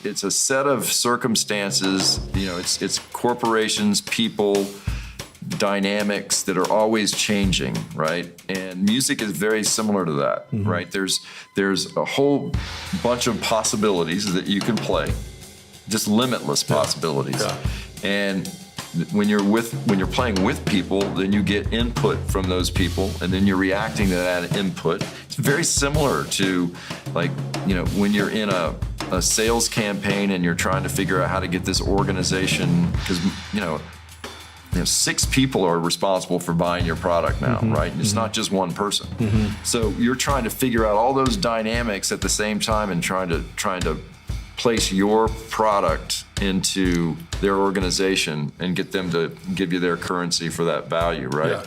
It's a set of circumstances, it's corporations, people, dynamics that are always changing, right? And music is very similar to that, right? There's a whole bunch of possibilities that you can play, just limitless possibilities. Yeah. And when you're playing with people, then you get input from those people, and then you're reacting to that input. It's very similar to, when you're in a sales campaign and you're trying to figure out how to get this organization, because 6 people are responsible for buying your product now, right? And it's not just one person. So you're trying to figure out all those dynamics at the same time and trying to place your product into their organization and get them to give you their currency for that value, right? Yeah.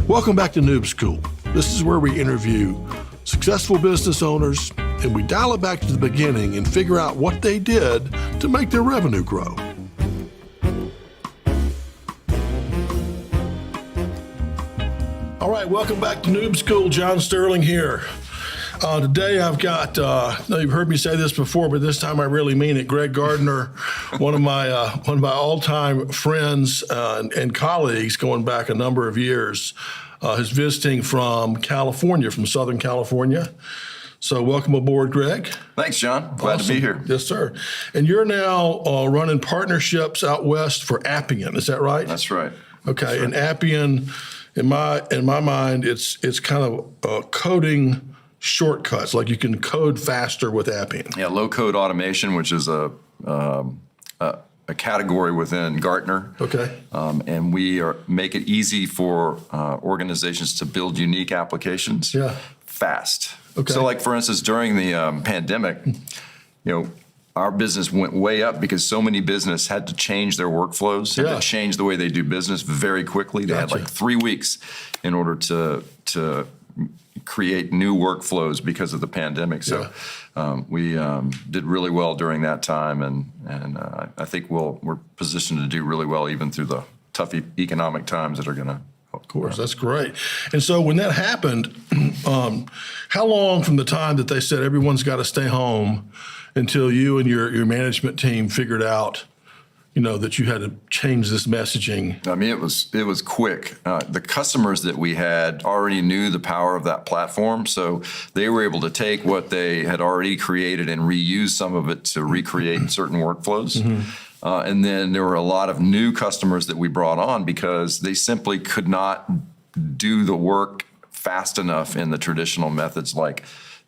Welcome back to Noob School. This is where we interview successful business owners and we dial it back to the beginning and figure out what they did to make their revenue grow. All right, welcome back to Noob School. John Sterling here. Today I've got, you've heard me say this before, but this time I really mean it, Greg Gardner, one of my all-time friends and colleagues going back a number of years, is visiting from California, from Southern California. So welcome aboard, Greg. Thanks, John. Glad to be here. Yes, sir. And you're now running partnerships out west for Appian, is that right? That's right. Okay, That's right. And Appian, in my mind, it's kind of coding shortcuts, like you can code faster with Appian. Yeah, low-code automation, which is a category within Gardner. Okay. And we make it easy for organizations to build unique applications fast. Okay. So, for instance, during the pandemic, our business went way up because so many business had to change their workflows, had to change the way they do business very quickly. They had 3 weeks in order to create new workflows because of the pandemic. So we did really well during that time, and I think we're positioned to do really well even through the tough economic times that are going to. Of course, that's great. And so when that happened, how long from the time that they said everyone's got to stay home until you and your management team figured out, that you had to change this messaging? I mean, it was quick. The customers that we had already knew the power of that platform, so they were able to take what they had already created and reuse some of it to recreate certain workflows. And then there were a lot of new customers that we brought on because they simply could not do the work fast enough in the traditional methods like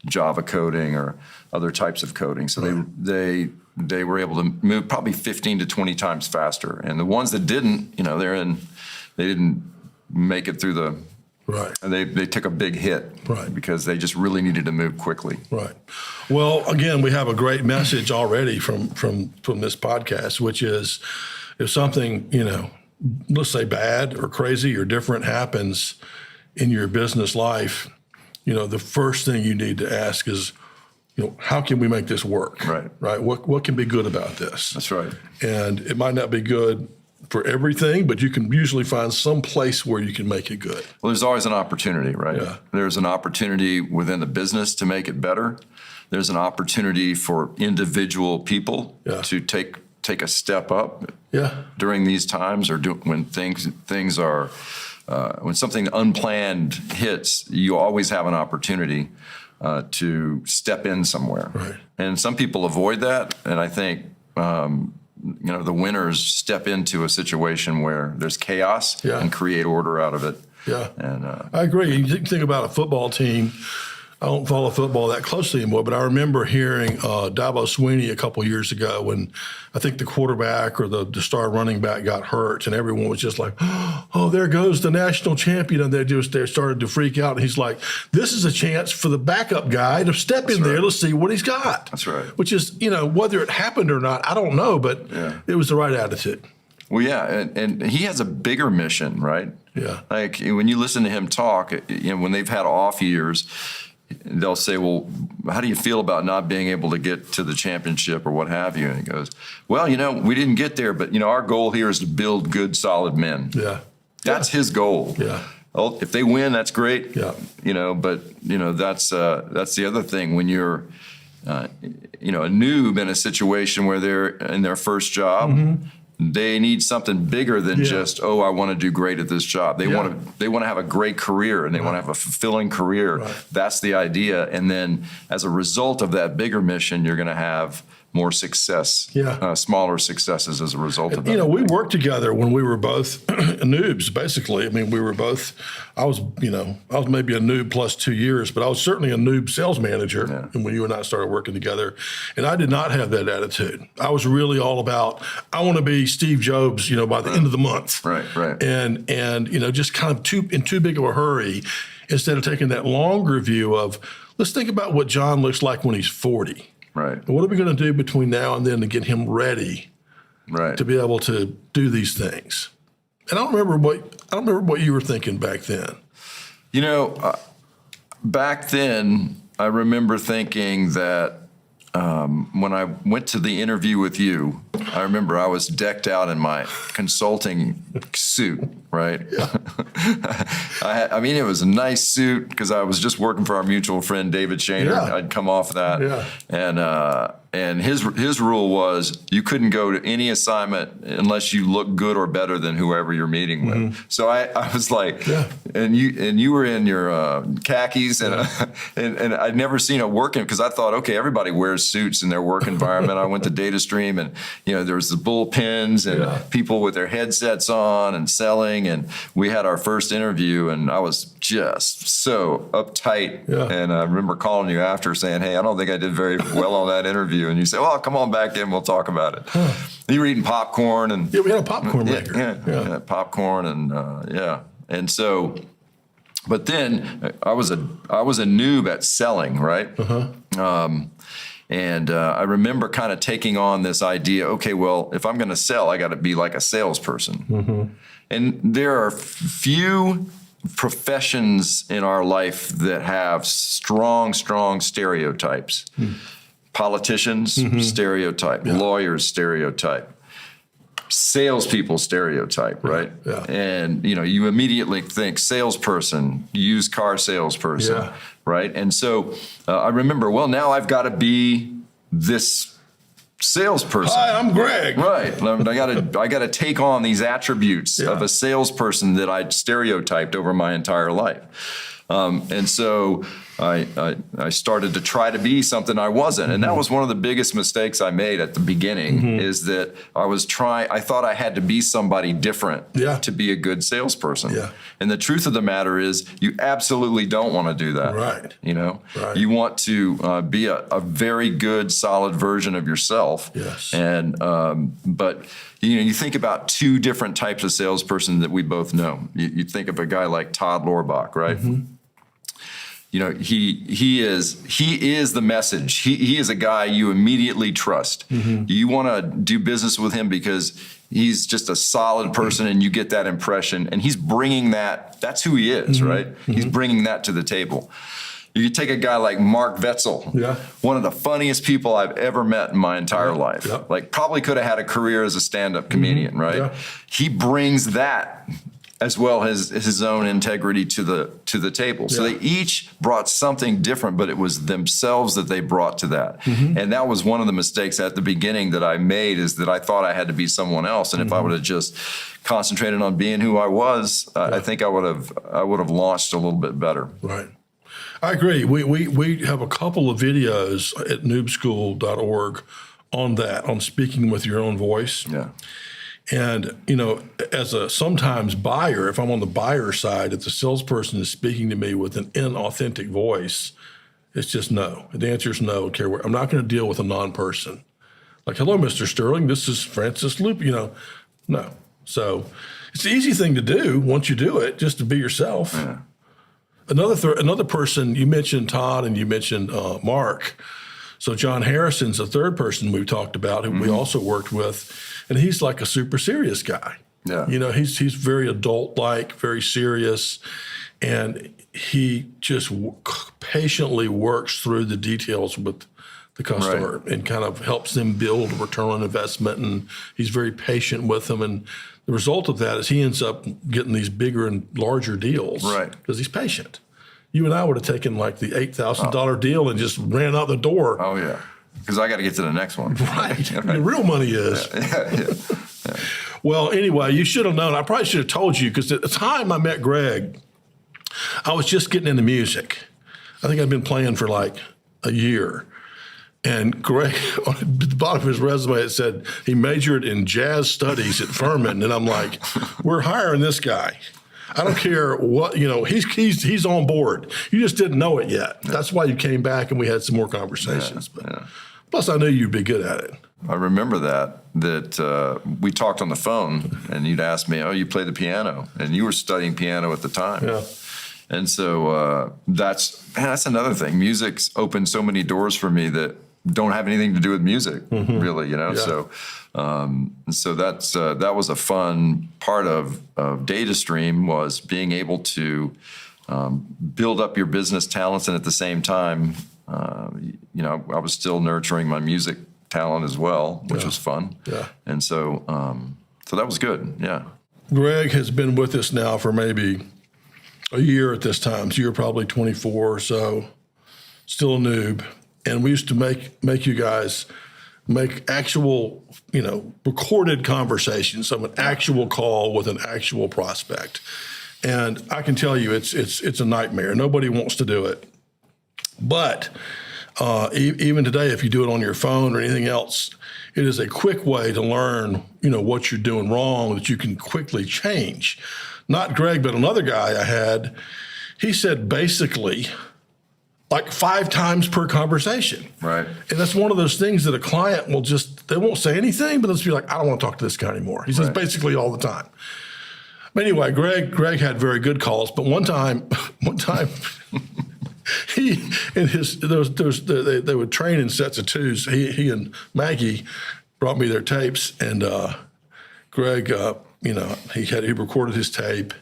Java coding or other types of coding. So they were able to move probably 15 to 20 times faster. And the ones that didn't, they didn't make it through the, and they took a big hit because they just really needed to move quickly. Right. Well, again, we have a great message already from this podcast, which is if something, let's say bad or crazy or different happens in your business life, the first thing you need to ask is, how can we make this work? Right. What can be good about this? That's right. And it might not be good for everything, but you can usually find some place where you can make it good. Well, there's always an opportunity, right? Yeah. There's an opportunity within the business to make it better. There's an opportunity for individual people to take a step up during these times, or when things are when something unplanned hits. You always have an opportunity to step in somewhere. Right. And some people avoid that, and I think the winners step into a situation where there's chaos and create order out of it. Yeah, and I agree. You think about a football team. I don't follow football that closely anymore, but I remember hearing Dabo Swinney a couple years ago when I think the quarterback or the star running back got hurt, and everyone was just like, "Oh, there goes the national champion!" And they started to freak out. And he's like, "This is a chance for the backup guy to step in there. Let's see what he's got." That's right. Which is, whether it happened or not, I don't know, but it was the right attitude. Well, yeah, and he has a bigger mission, right? Yeah. Like when you listen to him talk, when they've had off years, they'll say, well, how do you feel about not being able to get to the championship or what have you? And he goes, well, we didn't get there, but our goal here is to build good, solid men. Yeah. That's his goal. Yeah. Well, if they win, that's great. Yeah. But that's the other thing when you're a noob in a situation where they're in their first job. They need something bigger than just, I want to do great at this job. They want to have a great career, and they want to have a fulfilling career. Right. That's the idea. And then as a result of that bigger mission, you're going to have more success, smaller successes as a result of that. We worked together when we were both noobs, basically. I mean, we were both, I was maybe a noob plus 2 years, but I was certainly a noob sales manager when you and I started working together. And I did not have that attitude. I was really all about, I want to be Steve Jobs, by the end of the month. Right. And just kind of in too big of a hurry, instead of taking that longer view of, let's think about what John looks like when he's 40. Right. What are we going to do between now and then to get him ready to be able to do these things? And I don't remember what you were thinking back then. Back then, I remember thinking that when I went to the interview with you, I remember I was decked out in my consulting suit, right? Yeah. It was a nice suit because I was just working for our mutual friend, David Shaner. Yeah. I'd come off that. Yeah. And his rule was you couldn't go to any assignment unless you look good or better than whoever you're meeting with. So I was like, and you were in your khakis and I'd never seen it working because I thought, okay, everybody wears suits in their work environment. I went to DataStream and there was the bullpens and people with their headsets on and selling, and we had our first interview and I was just so uptight. And I remember calling you after saying, hey, I don't think I did very well on that interview. And you say, well, come on back in, we'll talk about it. You were eating popcorn and we had a popcorn maker. Yeah, popcorn and and so, but then I was a noob at selling, right? And I remember kind of taking on this idea, okay, well, if I'm going to sell, I got to be like a salesperson. And there are few professions in our life that have strong stereotypes. Politicians, stereotype. Lawyers, stereotype. Salespeople, stereotype, right? And, you immediately think salesperson, used car salesperson, right? And so I remember, well, now I've got to be this salesperson. Hi, I'm Greg. Right. I got to take on these attributes of a salesperson that I'd stereotyped over my entire life. And so I started to try to be something I wasn't. And that was one of the biggest mistakes I made at the beginning is that I thought I had to be somebody different to be a good salesperson. And the truth of the matter is you absolutely don't want to do that. Right. You want to be a very good, solid version of yourself. And, but you think about two different types of salesperson that we both know. You think of a guy like Todd Lorbach, right? He is the message. He is a guy you immediately trust. You want to do business with him because he's just a solid person and you get that impression, and he's bringing that's who he is, right? He's bringing that to the table. You take a guy like Mark Vetzel, one of the funniest people I've ever met in my entire life. Like probably could have had a career as a stand-up comedian, right? He brings that as well as his own integrity to the table. So they each brought something different, but it was themselves that they brought to that. And that was one of the mistakes at the beginning that I made, is that I thought I had to be someone else. And if I would have just concentrated on being who I was, I think I would have launched a little bit better. Right. I agree. We have a couple of videos at noobschool.org on that, on speaking with your own voice. And, as a sometimes buyer, if I'm on the buyer side, if the salesperson is speaking to me with an inauthentic voice, it's just no. The answer is no. Care where. I'm not going to deal with a non-person. Like, hello, Mr. Sterling, this is Francis Loop, no. So it's the easy thing to do once you do it, just to be yourself. Another person, you mentioned Todd and you mentioned Mark. So John Harrison's a third person we've talked about, who we also worked with. And he's like a super serious guy. He's very adult-like, very serious. and he just patiently works through the details with the customer and kind of helps them build a return on investment. And he's very patient with them. And the result of that is he ends up getting these bigger and larger deals because he's patient. You and I would have taken like the $8,000 deal and just ran out the door. Oh, yeah. Because I got to get to the next one. Right. The real money is. Yeah. Well, anyway, you should have known. I probably should have told you because at the time I met Greg, I was just getting into music. I think I'd been playing for like a year. And Greg, on the bottom of his resume, it said he majored in jazz studies at Furman. And I'm like, we're hiring this guy. I don't care what, he's on board. You just didn't know it yet. That's why you came back and we had some more conversations. Plus, I knew you'd be good at it. I remember that we talked on the phone and you'd ask me, oh, you play the piano. And you were studying piano at the time. Yeah. And so that's another thing. Music's opened so many doors for me that don't have anything to do with music, really, Yeah. So that was a fun part of DataStream, was being able to build up your business talents, and at the same time, I was still nurturing my music talent as well, which was fun. Yeah. And so that was good. Yeah. Greg has been with us now for maybe a year at this time. So you're probably 24 or so, still a noob. And we used to make you guys make actual, recorded conversations of an actual call with an actual prospect. And I can tell you it's a nightmare. Nobody wants to do it. But even today, if you do it on your phone or anything else, it is a quick way to learn, what you're doing wrong that you can quickly change. Not Greg, but another guy I had, he said basically like 5 times per conversation. Right. And that's one of those things that a client will they won't say anything, but they'll just be like, I don't want to talk to this guy anymore. He says basically all the time. But anyway, Greg had very good calls, but one time he and they would train in sets of 2s. He and Maggie brought me their tapes, and Greg, he recorded his tape,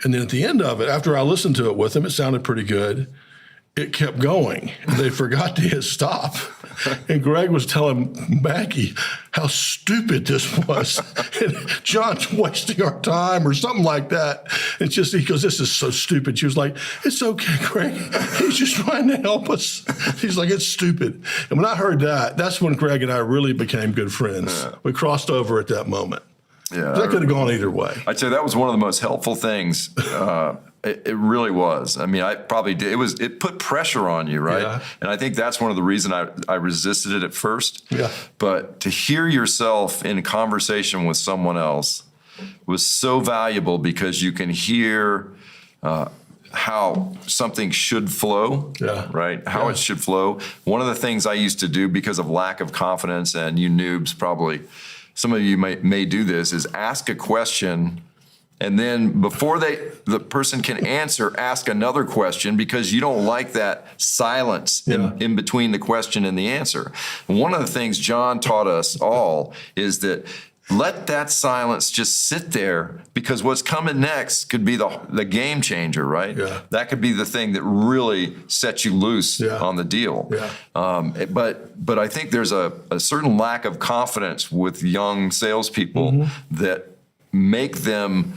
and then at the end of it, after I listened to it with him, it sounded pretty good. It kept going. They forgot to hit stop. And Greg was telling Maggie how stupid this was. And John's wasting our time or something like that. It's just, he goes, this is so stupid. She was like, it's okay, Greg. He's just trying to help us. He's like, it's stupid. And when I heard that, that's when Greg and I really became good friends. Yeah. We crossed over at that moment. Yeah, that could have gone either way. I'd say that was one of the most helpful things. It really was. I mean, I probably did. It put pressure on you, right? Yeah. And I think that's one of the reasons I resisted it at first. Yeah. But to hear yourself in a conversation with someone else was so valuable, because you can hear how something should flow, right? How it should flow. One of the things I used to do because of lack of confidence, and you noobs probably, some of you may do this, is ask a question, and then before the person can answer, ask another question, because you don't like that silence in between the question and the answer. And one of the things John taught us all is that let that silence just sit there, because what's coming next could be the game changer, right? Yeah. That could be the thing that really sets you loose on the deal. Yeah. But I think there's a certain lack of confidence with young salespeople that make them,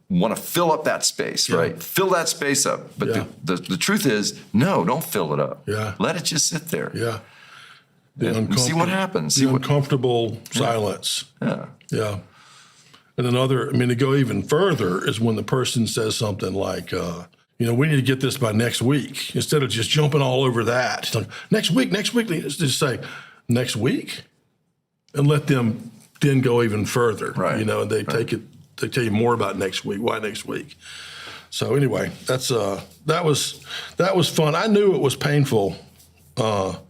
want to fill up that space, right? Fill that space up. But the truth is, no, don't fill it up. Yeah. Let it just sit there. Yeah. And see what happens. The uncomfortable silence. Yeah. Yeah. And to go even further is when the person says something like, we need to get this by next week, instead of just jumping all over that. It's like, next week, just say, next week? And let them then go even further. Right. And they tell you more about next week. Why next week? So anyway, that was fun. I knew it was painful, but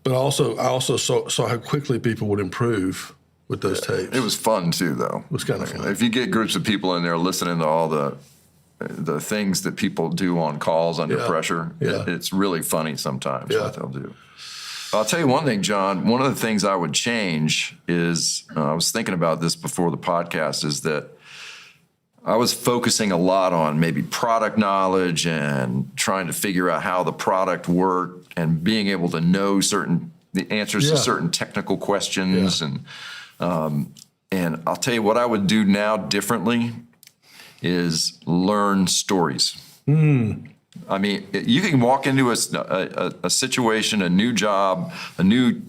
I also saw how quickly people would improve with those tapes. It was fun too, though. It was kind of fun. If you get groups of people in there listening to all the things that people do on calls under pressure, it's really funny sometimes what they'll do. I'll tell you one thing, John. One of the things I would change is, I was thinking about this before the podcast, is that I was focusing a lot on maybe product knowledge and trying to figure out how the product worked and being able to know the answers to certain technical questions. And I'll tell you what I would do now differently is learn stories. I mean, you can walk into a situation, a new job, a new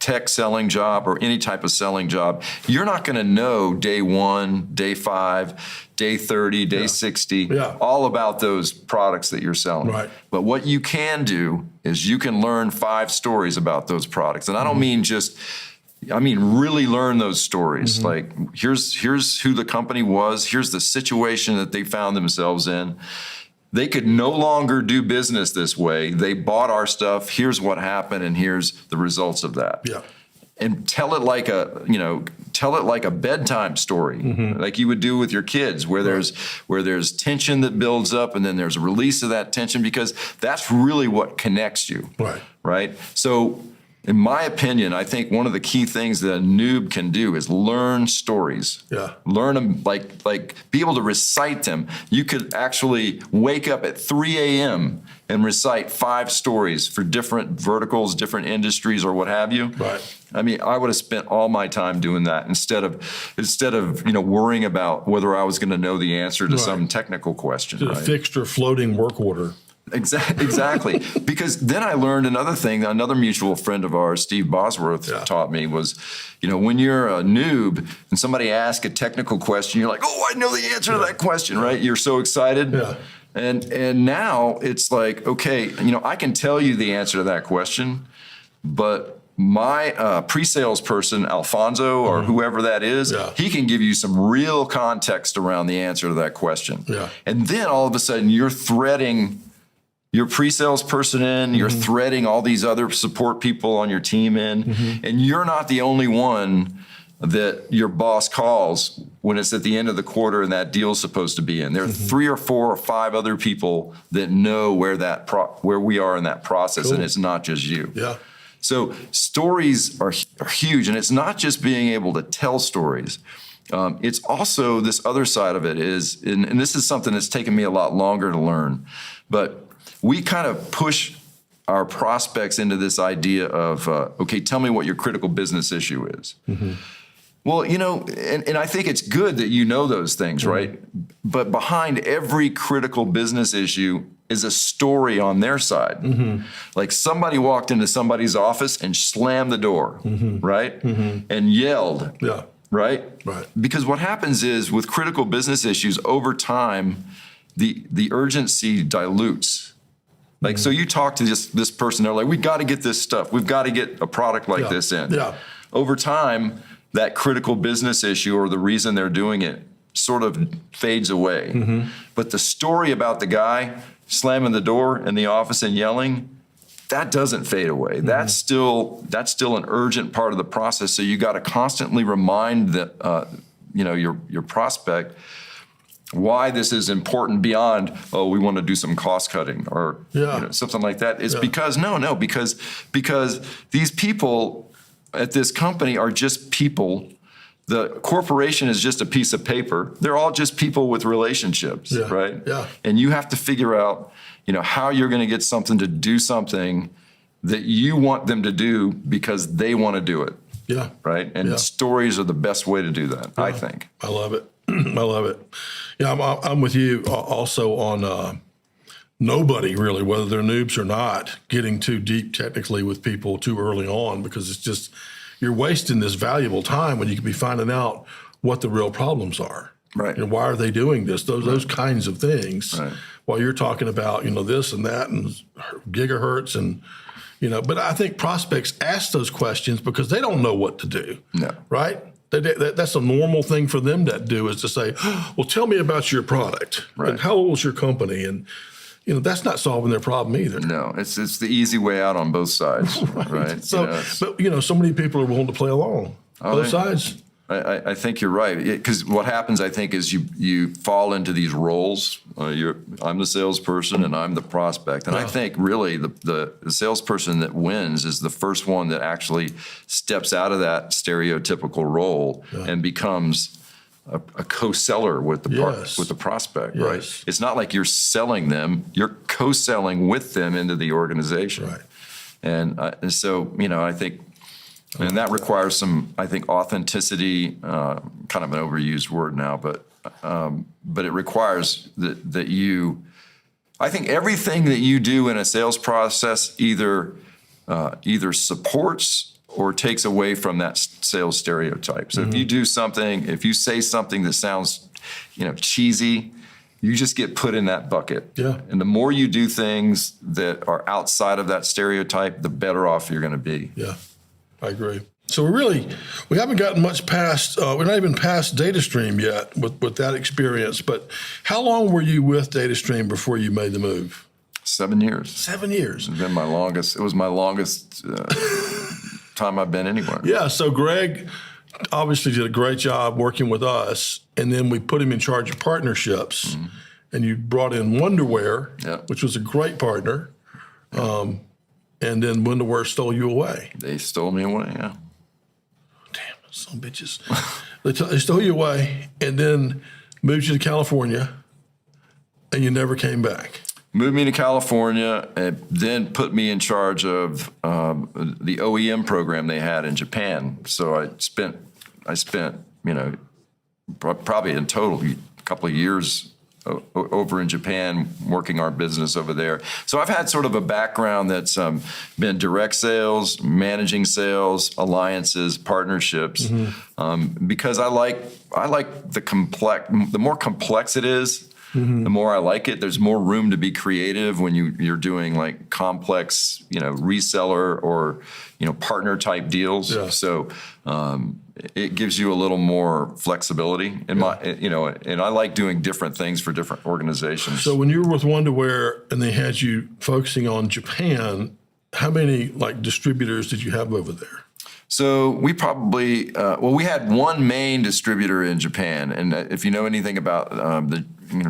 tech selling job or any type of selling job. You're not going to know day 1, day 5, day 30, day 60, all about those products that you're selling. Right. But what you can do is you can learn 5 stories about those products. And I don't mean I mean really learn those stories. Like here's who the company was, here's the situation that they found themselves in. They could no longer do business this way. They bought our stuff. Here's what happened, and here's the results of that. Yeah. And tell it like a bedtime story, like you would do with your kids, where there's tension that builds up, and then there's a release of that tension, because that's really what connects you. Right. So, in my opinion, I think one of the key things that a noob can do is learn stories. Learn them, like be able to recite them. You could actually wake up at 3 a.m. and recite 5 stories for different verticals, different industries, or what have you. I mean, I would have spent all my time doing that instead of worrying about whether I was going to know the answer to some technical question. To a fixed or floating work order. Exactly. Because then I learned another thing. Another mutual friend of ours, Steve Bosworth, taught me was, when you're a noob and somebody asks a technical question, you're like, oh, I know the answer to that question, right? You're so excited. And now it's like, okay, I can tell you the answer to that question, but my pre-sales person, Alfonso, or whoever that is, he can give you some real context around the answer to that question. And then all of a sudden you're threading your pre-sales person in, you're threading all these other support people on your team in, and you're not the only one that your boss calls when it's at the end of the quarter and that deal's supposed to be in. There are 3 or 4 or 5 other people that know where we are in that process, and it's not just you. So stories are huge, and it's not just being able to tell stories. It's also this other side of it is, and this is something that's taken me a lot longer to learn, but we kind of push our prospects into this idea of, okay, tell me what your critical business issue is. Well, and I think it's good that you know those things, right? But behind every critical business issue is a story on their side. Like somebody walked into somebody's office and slammed the door, right? And yelled, right? Because what happens is with critical business issues, over time, the urgency dilutes. Like, so you talk to this person, they're like, we got to get this stuff. We've got to get a product like this in. Over time, that critical business issue or the reason they're doing it sort of fades away. But the story about the guy slamming the door in the office and yelling, that doesn't fade away. That's still an urgent part of the process. So you got to constantly remind your prospect why this is important beyond, oh, we want to do some cost cutting or something like that. It's because because these people at this company are just people. The corporation is just a piece of paper. They're all just people with relationships, right? And you have to figure out, how you're going to get something to do something that you want them to do because they want to do it. Right? And stories are the best way to do that, I think. I love it. I love it. I'm with you also on nobody really, whether they're noobs or not, getting too deep technically with people too early on, because it's just, you're wasting this valuable time when you could be finding out what the real problems are. And why are they doing this? Those kinds of things. While you're talking about, this and that and gigahertz and, but I think prospects ask those questions because they don't know what to do. Right? That's a normal thing for them to do, is to say, well, tell me about your product. And how old is your company? And, that's not solving their problem either. No, it's the easy way out on both sides, right? So, so many people are willing to play along. Both sides. I think you're right, because what happens, I think, is you fall into these roles. I'm the salesperson and I'm the prospect, and I think really the salesperson that wins is the first one that actually steps out of that stereotypical role and becomes a co-seller with the Yes. with the prospect, Yes. right? It's not like you're selling them; you're co-selling with them into the organization. Right. And so, I think, and that requires some, I think, authenticity. Kind of an overused word now, but it requires that you. I think everything that you do in a sales process either supports or takes away from that sales stereotype. So if you do something, if you say something that sounds, cheesy, you just get put in that bucket. Yeah. And the more you do things that are outside of that stereotype, the better off you're going to be. Yeah, I agree. So we haven't gotten much past, we're not even past DataStream yet with that experience, but how long were you with DataStream before you made the move? 7 years. 7 years. It's been my longest. It was my longest time I've been anywhere. Yeah, so Greg obviously did a great job working with us, and then we put him in charge of partnerships, and you brought in Wonderware, which was a great partner, and then Wonderware stole you away. They stole me away, yeah. Damn, some bitches. They stole you away, and then moved you to California, and you never came back. Moved me to California, and then put me in charge of the OEM program they had in Japan. So I spent, probably in total a couple of years over in Japan, working our business over there. So I've had sort of a background that's been direct sales, managing sales, alliances, partnerships, because I like the more complex it is, the more I like it. There's more room to be creative when you're doing like complex, reseller or, partner type deals. Yeah. So it gives you a little more flexibility in and I like doing different things for different organizations. So when you were with Wonderware and they had you focusing on Japan, how many distributors did you have over there? So we probably, we had one main distributor in Japan. And if you know anything about the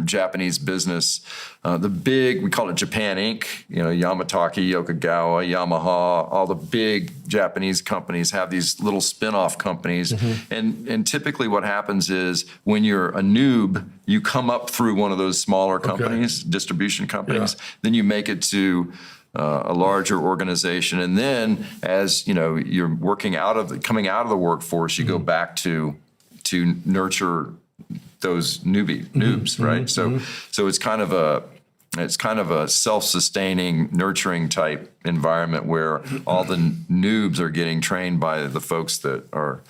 Japanese business, we call it Japan Inc., Yamataki, Yokogawa, Yamaha, all the big Japanese companies have these little spin-off companies. And typically what happens is when you're a noob, you come up through one of those smaller companies, distribution companies, then you make it to a larger organization, and then as you're coming out of the workforce, you go back to nurture those noobs, right? So it's kind of a self-sustaining, nurturing type environment where all the noobs are getting trained by the folks that are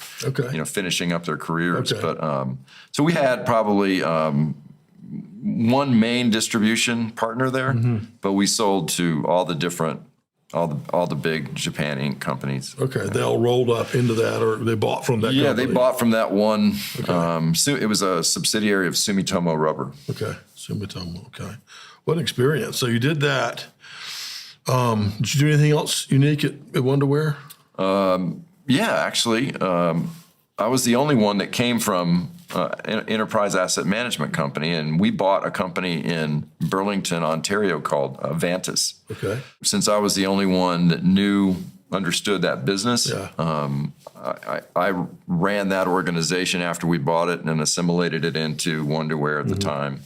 finishing up their careers. But so we had probably one main distribution partner there, but we sold to all the big Japan Inc. companies. Okay, they all rolled up into that, or they bought from that company? Yeah, they bought from that one. It was a subsidiary of Sumitomo Rubber. Okay, Sumitomo, okay. What an experience. So you did that. Did you do anything else unique at Wonderware? Yeah, actually. I was the only one that came from an enterprise asset management company, and we bought a company in Burlington, Ontario called Vantis. Okay. Since I was the only one that understood that business, I ran that organization after we bought it and assimilated it into Wonderware at the time.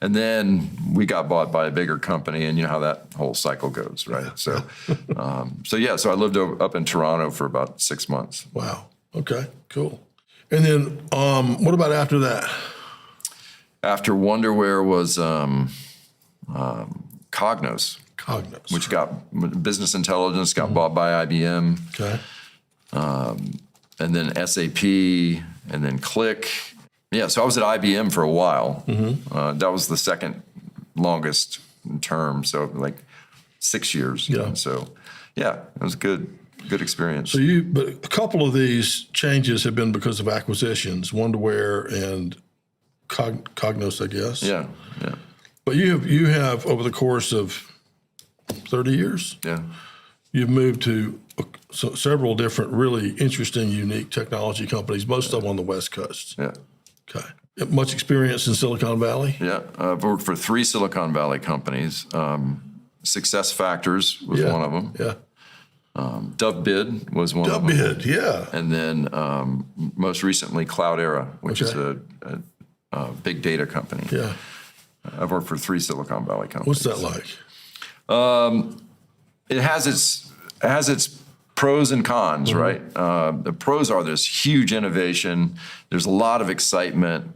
And then we got bought by a bigger company, and you know how that whole cycle goes, right? So, so I lived up in Toronto for about 6 months. Wow. Okay, cool. And then what about after that? After Wonderware was Cognos, which got business intelligence, got bought by IBM. Okay. And then SAP, and then Click. Yeah, so I was at IBM for a while. That was the second longest term, so like 6 years. Yeah. So, yeah, it was a good experience. So but a couple of these changes have been because of acquisitions, Wonderware and Cognos, I guess. Yeah. But you have over the course of 30 years, you've moved to several different really interesting, unique technology companies, most of them on the West Coast. Yeah. Okay. Much experience in Silicon Valley? Yeah. I've worked for 3 Silicon Valley companies. Success Factors was one of them. Yeah. DoveBid was one of them. DoveBid, yeah. And then most recently Cloudera, which is a big data company. Yeah. I've worked for 3 Silicon Valley companies. What's that like? It has its pros and cons, right? The pros are there's huge innovation. There's a lot of excitement.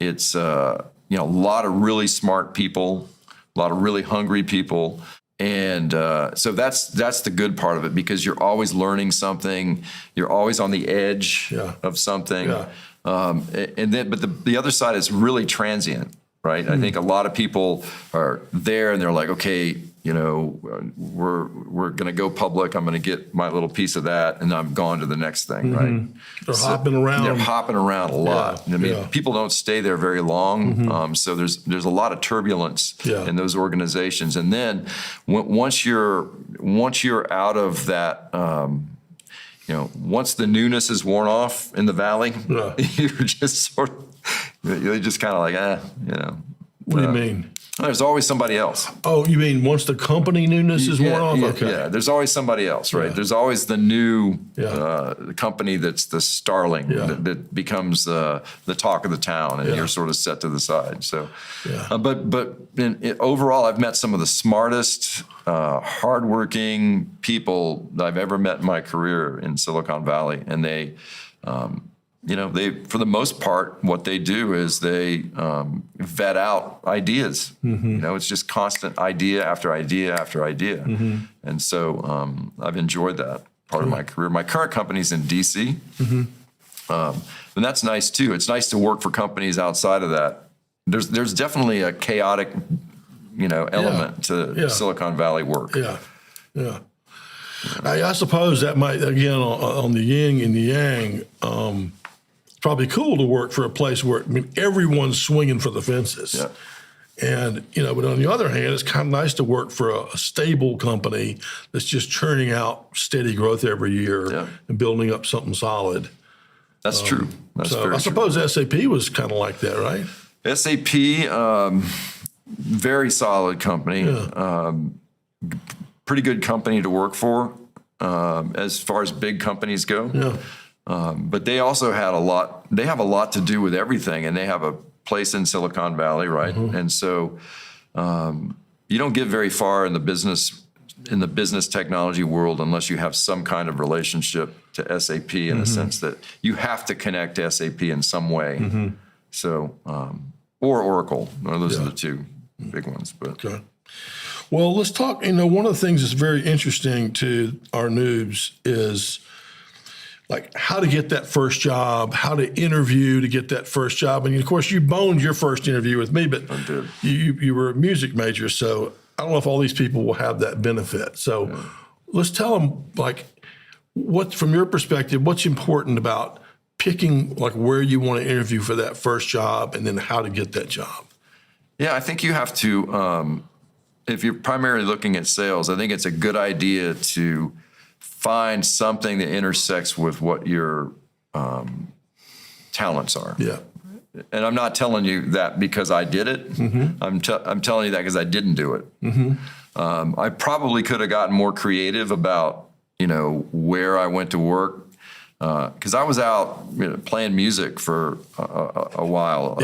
It's a lot of really smart people, a lot of really hungry people. And so that's the good part of it, because you're always learning something. You're always on the edge of something. Yeah. But the other side is really transient, right? I think a lot of people are there and they're like, okay, we're going to go public. I'm going to get my little piece of that, and I'm gone to the next thing, right? They're hopping around. They're hopping around a lot. Yeah, I mean, people don't stay there very long, so there's a lot of turbulence in those organizations. And then once you're out of that, once the newness is worn off in the valley, you're just you're just kind of like, What do you mean? There's always somebody else. Oh, you mean once the company newness is worn off? Okay. Yeah, there's always somebody else, right? There's always the new company that's the starling that becomes the talk of the town, and you're sort of set to the side. So, overall, I've met some of the smartest, hardworking people that I've ever met in my career in Silicon Valley, and they for the most part, what they do is they vet out ideas. It's just constant idea after idea after idea. And so I've enjoyed that part of my career. My current company's in DC, and that's nice too. It's nice to work for companies outside of that. There's definitely a chaotic, element to Silicon Valley work. Yeah. I suppose that might, again, on the yin and the yang, it's probably cool to work for a place where everyone's swinging for the fences. Yeah. And, but on the other hand, it's kind of nice to work for a stable company that's just churning out steady growth every year and building up something solid. That's true. That's so very I suppose SAP was kind of like that, right? SAP, very solid company. Pretty good company to work for as far as big companies go. But they also have a lot to do with everything, and they have a place in Silicon Valley, right? And so you don't get very far in the business technology world unless you have some kind of relationship to SAP in a sense that you have to connect to SAP in some way. So, or Oracle, those are the two big ones. But okay. Well, let's talk. One of the things that's very interesting to our noobs is like how to get that first job, how to interview to get that first job. And of course, you boned your first interview with me, but you were a music major, so I don't know if all these people will have that benefit. So let's tell them, like, what from your perspective, what's important about picking like where you want to interview for that first job, and then how to get that job. Yeah, I think you have to. If you're primarily looking at sales, I think it's a good idea to find something that intersects with what your talents are. Yeah. And I'm not telling you that because I did it. I'm telling you that because I didn't do it. I probably could have gotten more creative about, where I went to work. Because I was out playing music for a while,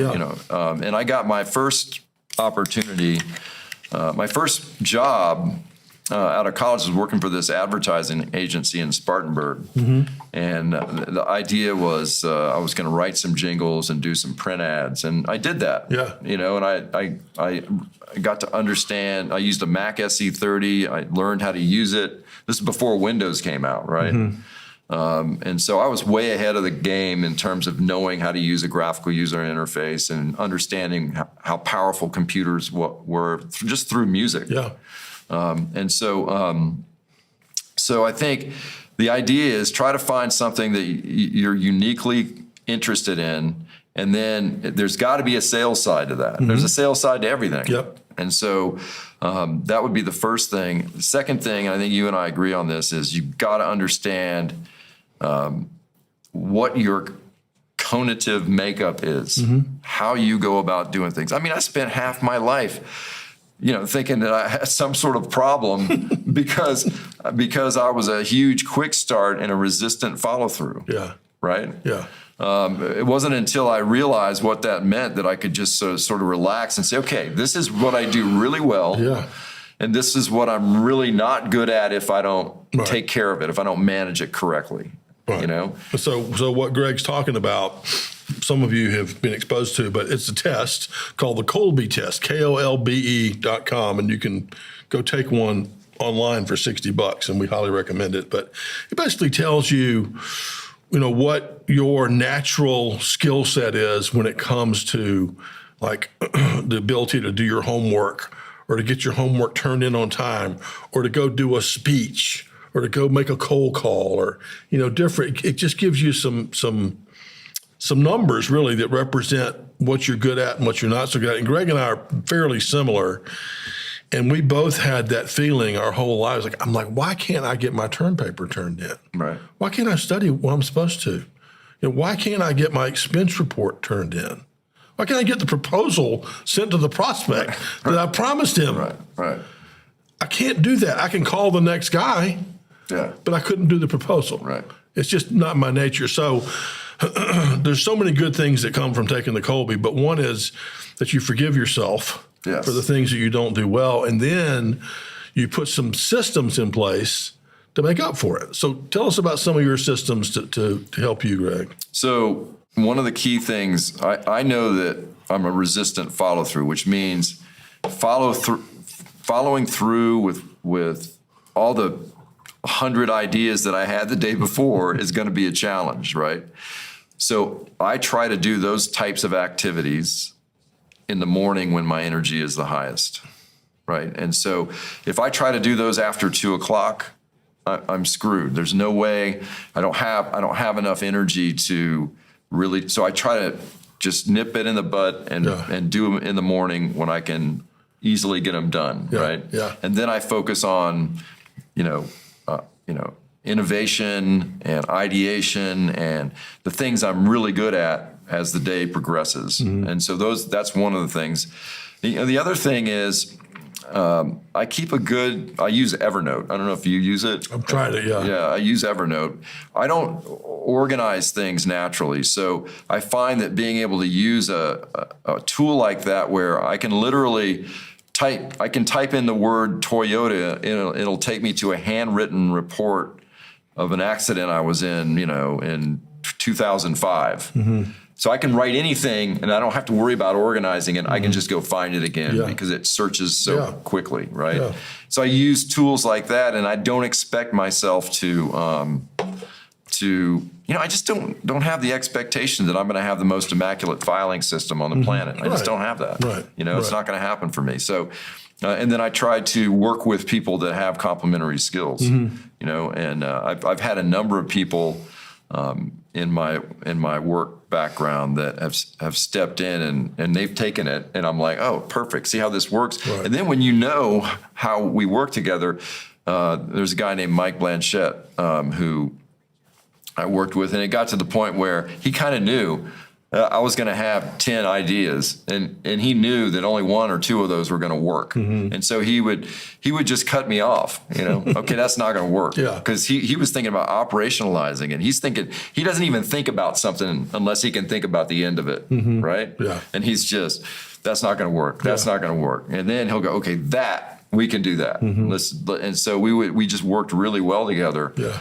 and I got my first opportunity. My first job out of college was working for this advertising agency in Spartanburg. And the idea was I was going to write some jingles and do some print ads. And I did that, and I got to understand. I used a Mac SE30. I learned how to use it. This is before Windows came out, right? And so I was way ahead of the game in terms of knowing how to use a graphical user interface and understanding how powerful computers were just through music. And so I think the idea is try to find something that you're uniquely interested in, and then there's got to be a sales side to that. There's a sales side to everything. And so that would be the first thing. The second thing, and I think you and I agree on this, is you've got to understand what your cognitive makeup is, how you go about doing things. I mean, I spent half my life, thinking that I had some sort of problem because I was a huge quick start and a resistant follow through. Right? it wasn't until I realized what that meant that I could just sort of relax and say, okay, this is what I do really well. Yeah. And this is what I'm really not good at if I don't Right. take care of it, if I don't manage it correctly. Right. You know? So what Greg's talking about, some of you have been exposed to, but it's a test called the Kolbe test, KOLBE.com, and you can go take one online for $60, and we highly recommend it. But it basically tells you, what your natural skill set is when it comes to like the ability to do your homework or to get your homework turned in on time or to go do a speech or to go make a cold call or, different. It just gives you some numbers really that represent what you're good at and what you're not so good at. And Greg and I are fairly similar. And we both had that feeling our whole lives. I'm like, why can't I get my term paper turned in? Right. Why can't I study what I'm supposed to? Why can't I get my expense report turned in? Why can't I get the proposal sent to the prospect that I promised him? Right. I can't do that. I can call the next guy, but I couldn't do the proposal. Right. It's just not my nature. So there's so many good things that come from taking the Kolbe, but one is that you forgive yourself for the things that you don't do well, and then you put some systems in place to make up for it. So tell us about some of your systems to help you, Greg. So one of the key things, I know that I'm a resistant follow-through, which means following through with all the 100 ideas that I had the day before is going to be a challenge, right? So I try to do those types of activities in the morning when my energy is the highest, right? And so if I try to do those after 2 o'clock, I'm screwed. There's no way. I don't have enough energy to really. So I try to just nip it in the bud and do them in the morning when I can easily get them done, right? Yeah. And then I focus on, innovation and ideation and the things I'm really good at as the day progresses. Mm-hmm. And so that's one of the things. The other thing is I use Evernote. I don't know if you use it. I've tried it, yeah. Yeah, I use Evernote. I don't organize things naturally. So I find that being able to use a tool like that where I can literally type in the word Toyota, and it'll take me to a handwritten report of an accident I was in, in 2005. Mm-hmm. So I can write anything, and I don't have to worry about organizing it. Mm-hmm. I can just go find it again because it searches so quickly, right? Yeah. So I use tools like that, and I don't expect myself to I just don't have the expectation that I'm going to have the most immaculate filing system on the planet. I just don't have that. Right. It's not going to happen for me. So, and then I try to work with people that have complementary skills. Mm-hmm. And I've had a number of people in my work background that have stepped in and they've taken it, and I'm like, oh, perfect. See how this works. Right. And then when you know how we work together, there's a guy named Mike Blanchette who I worked with, and it got to the point where he kind of knew I was going to have 10 ideas, and he knew that only 1 or 2 of those were going to work. Mm-hmm. And so he would just cut me off, okay, that's not going to work. Yeah. Because he was thinking about operationalizing it. He's thinking, he doesn't even think about something unless he can think about the end of it, right? Yeah. And he's just, that's not going to work. That's not going to work. And then he'll go, okay, we can do that. Mm-hmm. And so we just worked really well together. Yeah.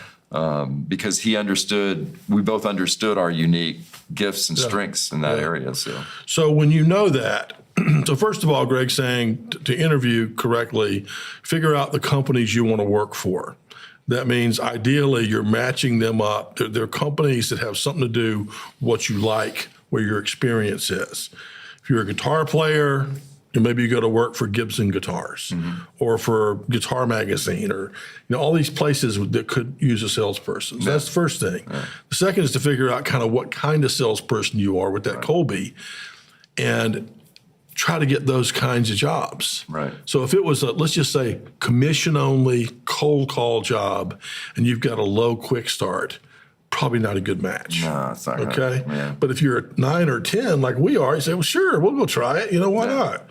Because we both understood our unique gifts and strengths in that area. So when you know that, so first of all, Greg's saying to interview correctly, figure out the companies you want to work for. That means ideally you're matching them up. They're companies that have something to do what you like, where your experience is. If you're a guitar player, maybe you go to work for Gibson Guitars or for Guitar Magazine or all these places that could use a salesperson. So that's the first thing. Yeah. The second is to figure out kind of what kind of salesperson you are with that Kolbe and try to get those kinds of jobs. Right. So if it was let's just say commission only cold call job and you've got a low quick start, probably not a good match. No, it's not. Okay. Yeah. But if you're at 9 or 10, like we are, you say, well, sure, we'll go try it. Why not?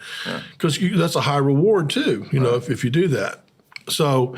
Because that's a high reward too, if you do that. So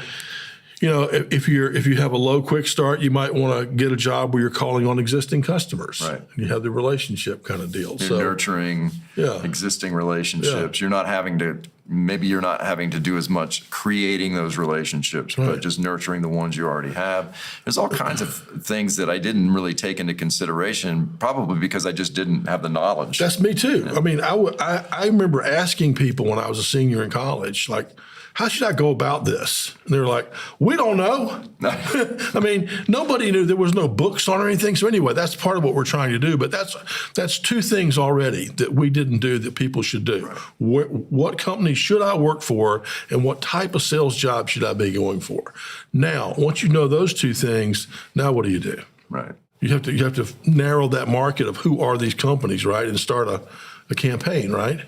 you know, if you have a low quick start, you might want to get a job where you're calling on existing customers. Right. You have the relationship kind of deal. You're nurturing existing relationships. You're not having to do as much creating those relationships, but just nurturing the ones you already have. There's all kinds of things that I didn't really take into consideration, probably because I just didn't have the knowledge. That's me too. I mean, I remember asking people when I was a senior in college, like, how should I go about this? And they were like, we don't know. I mean, nobody knew. There was no books on or anything. So anyway, that's part of what we're trying to do. But that's two things already that we didn't do that people should do. Right. What company should I work for, and what type of sales job should I be going for? Now, once you know those two things, now what do you do? Right. You have to narrow that market of who are these companies, right, and start a campaign, right?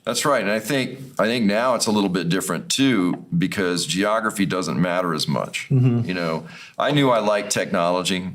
That's right. And I think now it's a little bit different too, because geography doesn't matter as much. Mm-hmm. You know, I knew I liked technology.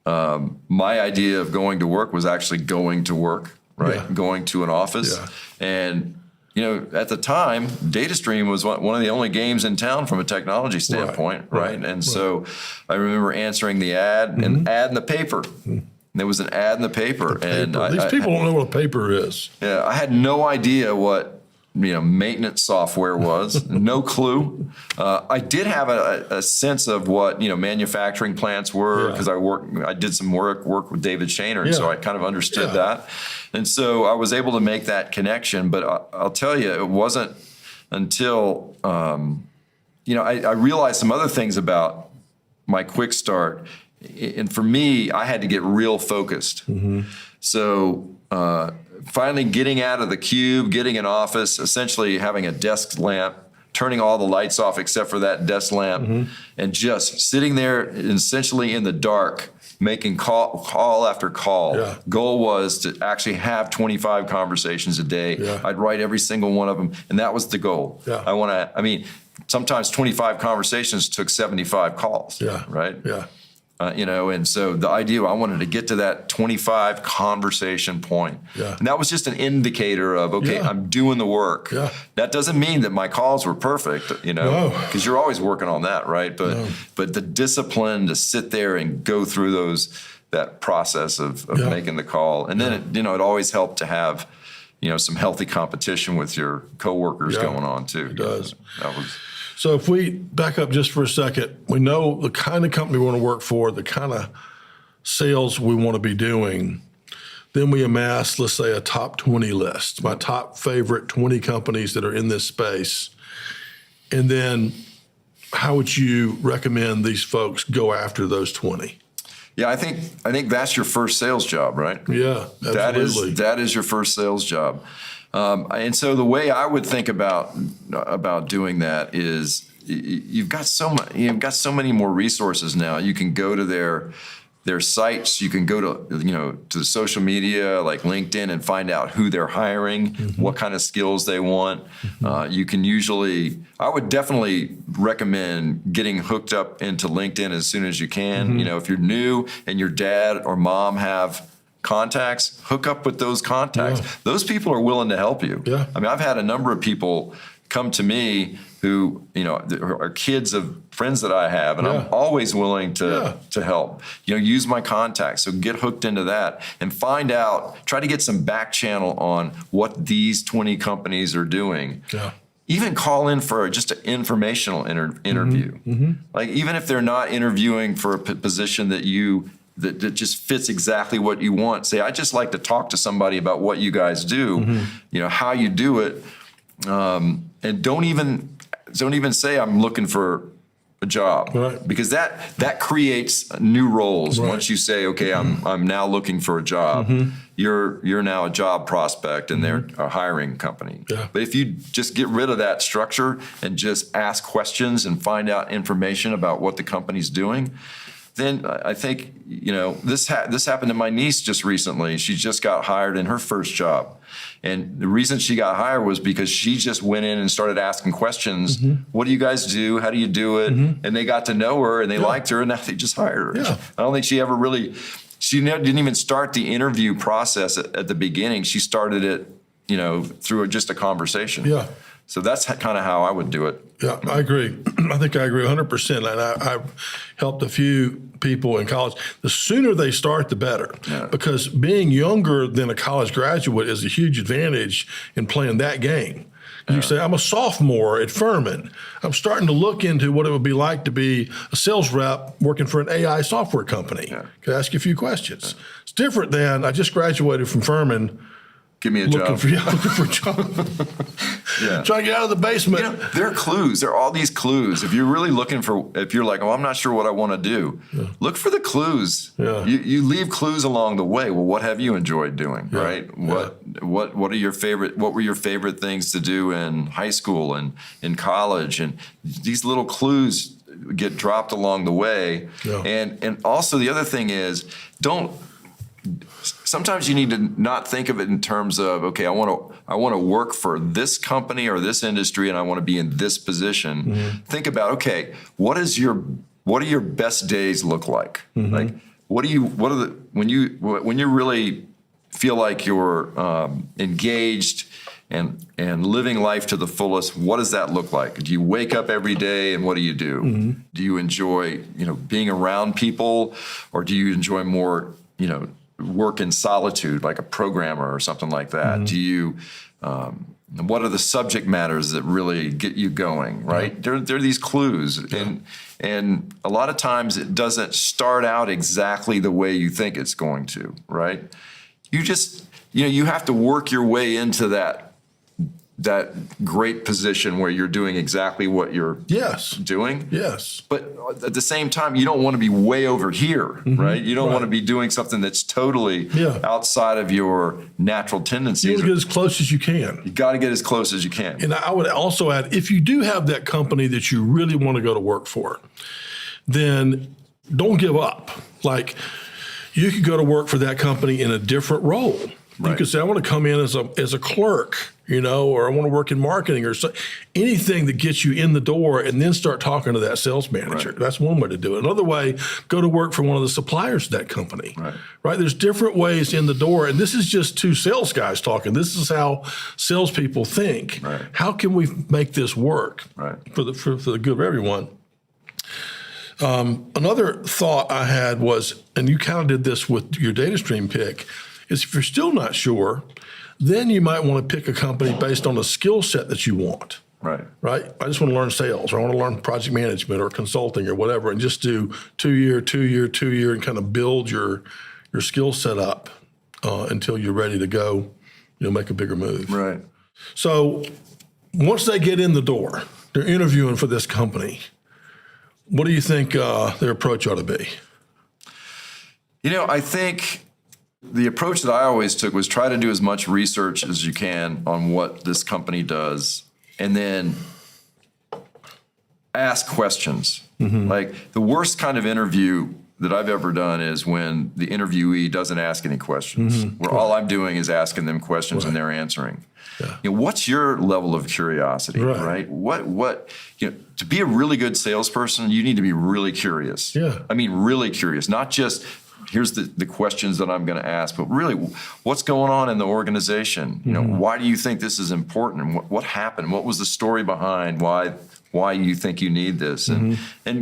My idea of going to work was actually going to work, right? Yeah. Going to an office. Yeah. And, you know, at the time, DataStream was one of the only games in town from a technology standpoint, right? And so I remember answering the ad, an ad in the paper. Mm-hmm. There was an ad in the paper. And these people don't know what a paper is. Yeah, I had no idea what maintenance software was, no clue. I did have a sense of what manufacturing plants were, because I did some work with David Shaner, and so I kind of understood that. And so I was able to make that connection. But I'll tell you, it wasn't until I realized some other things about my quick start. And for me, I had to get real focused. Mm-hmm. So finally getting out of the cube, getting an office, essentially having a desk lamp, turning all the lights off except for that desk lamp, and just sitting there essentially in the dark, making call after call. Yeah. Goal was to actually have 25 conversations a day. Yeah. I'd write every single one of them, and that was the goal. Yeah. Sometimes 25 conversations took 75 calls. Yeah. Right? Yeah. And so the idea, I wanted to get to that 25 conversation point. Yeah. And that was just an indicator of, I'm doing the work. Yeah. That doesn't mean that my calls were perfect, because you're always working on that, right? But the discipline to sit there and go through that process of making the call. And then, it always helped to have, some healthy competition with your coworkers going on too. It does. That was... So if we back up just for a second, we know the kind of company we want to work for, the kind of sales we want to be doing. Then we amass, let's say, a top 20 list, my top favorite 20 companies that are in this space. And then how would you recommend these folks go after those 20? Yeah, I think that's your first sales job, right? Yeah, absolutely. That is your first sales job. And so the way I would think about doing that is you've got so many more resources now. You can go to their sites. You can go to to the social media like LinkedIn and find out who they're hiring, what kind of skills they want. You can I would definitely recommend getting hooked up into LinkedIn as soon as you can. If you're new and your dad or mom have contacts, hook up with those contacts. Yeah. Those people are willing to help you. Yeah. I mean, I've had a number of people come to me who, are kids of friends that I have, and I'm always willing to help. Use my contacts. So get hooked into that and try to get some back channel on what these 20 companies are doing. Yeah. Even call in for just an informational interview. Like, even if they're not interviewing for a position that that just fits exactly what you want. Say, I just like to talk to somebody about what you guys do, how you do it, and don't even say I'm looking for a job, right? Because that creates new roles. Right. Once you say, okay, I'm now looking for a job, you're now a job prospect, and they're a hiring company. Yeah. But if you just get rid of that structure and just ask questions and find out information about what the company's doing, then I think, this happened to my niece just recently. She just got hired in her first job. And the reason she got hired was because she just went in and started asking questions. What do you guys do? How do you do it? And they got to know her, and they liked her, and now they just hired her. Yeah. I don't think she ever didn't even start the interview process at the beginning. She started it, through just a conversation. Yeah. So that's kind of how I would do it. Yeah, I agree. I think I agree 100%. And I've helped a few people in college. The sooner they start, the better. Yeah. Because being younger than a college graduate is a huge advantage in playing that game. You say, I'm a sophomore at Furman. I'm starting to look into what it would be like to be a sales rep working for an AI software company. Yeah. Can I ask you a few questions? It's different than I just graduated from Furman. Give me a Looking job. for a job. Yeah. Trying to get out of the basement. You know, there are clues. There are all these clues. If you're really looking for, if you're like, oh, I'm not sure what I want to do, look for the clues. Yeah. You leave clues along the way. Well, what have you enjoyed doing, right? What were your favorite things to do in high school and in college? And these little clues get dropped along the way. Yeah. And also the other thing is, sometimes you need to not think of it in terms of, okay, I want to work for this company or this industry and I want to be in this position. Mm-hmm. Think about, okay, what do your best days look like? Mm-hmm. Like when you really feel like you're engaged and living life to the fullest, what does that look like? Do you wake up every day and what do you do? Mm-hmm. Do you enjoy, being around people, or do you enjoy more, work in solitude, like a programmer or something like that? Do you, what are the subject matters that really get you going, right? There are these clues. And a lot of times it doesn't start out exactly the way you think it's going to, right? You just, you have to work your way into that great position where you're doing exactly what you're doing. Yes. But at the same time, you don't want to be way over here, right? You don't want to be doing something that's totally outside of your natural tendencies. You want to get as close as you can. You got to get as close as you can. And I would also add, if you do have that company that you really want to go to work for, then don't give up. Like, you could go to work for that company in a different role. Right. You could say, I want to come in as a clerk, or I want to work in marketing or anything that gets you in the door, and then start talking to that sales manager. Right. That's one way to do it. Another way, go to work for one of the suppliers of that company. Right? There's different ways in the door, and this is just two sales guys talking. This is how salespeople think. Right. How can we make this work for the good of everyone? Another thought I had was, and you kind of did this with your DataStream pick, is if you're still not sure, then you might want to pick a company based on a skill set that you want. Right? I just want to learn sales, or I want to learn project management or consulting or whatever, and just do 2 year, and kind of build your skill set up until you're ready to go, make a bigger move. Right. So once they get in the door, they're interviewing for this company. What do you think their approach ought to be? I think the approach that I always took was try to do as much research as you can on what this company does, and then ask questions. Mm-hmm. Like, the worst kind of interview that I've ever done is when the interviewee doesn't ask any questions, where all I'm doing is asking them questions and they're answering. Yeah. What's your level of curiosity, right? What to be a really good salesperson, you need to be really curious. Yeah. I mean, really curious, not just here's the questions that I'm going to ask, but really, what's going on in the organization? Why do you think this is important? What happened? What was the story behind why you think you need this? And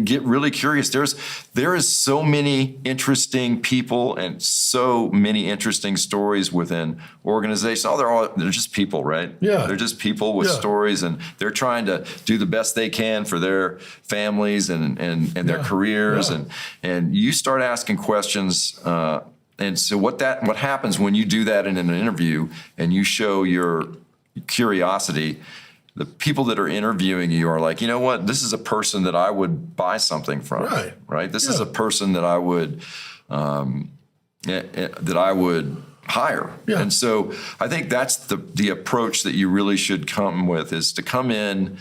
get really curious. There is so many interesting people and so many interesting stories within organizations. They're just people, right? Yeah. They're just people with stories, and they're trying to do the best they can for their families and their careers. Yeah. And you start asking questions. And so what happens when you do that in an interview and you show your curiosity, the people that are interviewing you are like, you know what, this is a person that I would buy something from, right? This is a person that I would hire. Yeah. And so I think that's the approach that you really should come with, is to come in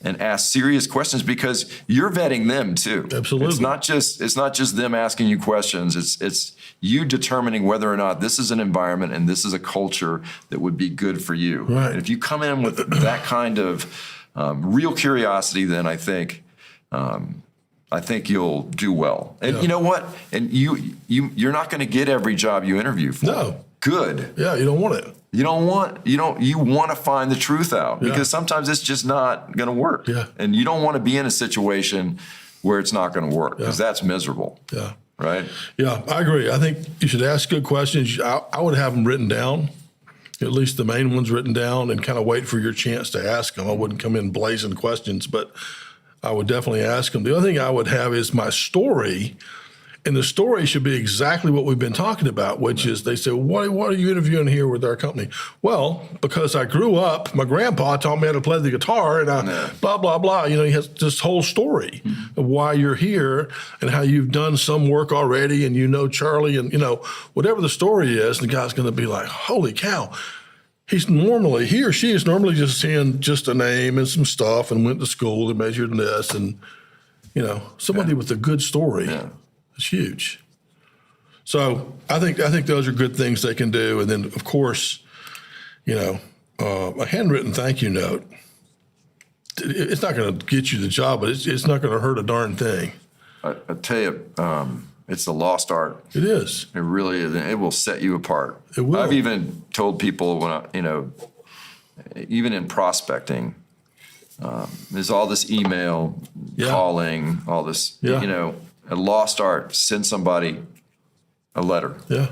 and ask serious questions, because you're vetting them too. Absolutely. It's not just them asking you questions. It's you determining whether or not this is an environment and this is a culture that would be good for you. Right. And if you come in with that kind of real curiosity, then I think you'll do well. And you know what? And you're not going to get every job you interview for. good. Yeah, you don't want it. You want to find the truth out because sometimes it's just not going to work. Yeah. And you don't want to be in a situation where it's not going to work because that's miserable. Yeah. Right. Yeah, I agree. I think you should ask good questions. I would have them written down, at least the main ones written down, and kind of wait for your chance to ask them. I wouldn't come in blazing questions, but I would definitely ask them. The other thing I would have is my story. And the story should be exactly what we've been talking about, which is they say, what are you interviewing here with our company? Well, because I grew up, my grandpa taught me how to play the guitar and blah, blah, blah. You know, he has this whole story of why you're here and how you've done some work already and you know Charlie and, you know, whatever the story is, the guy's going to be like, holy cow. He or she is normally just seeing just a name and some stuff and went to school and measured this and, you know, somebody with a good story. Yeah. It's huge. So I think those are good things they can do. And then, of course, you know, a handwritten thank you note, it's not going to get you the job, but it's not going to hurt a darn thing. I tell you, it's a lost art. It is. It really is. It will set you apart. It will. I've even told people when even in prospecting, there's all this email, calling, all this, a lost art. Send somebody a letter. Yeah.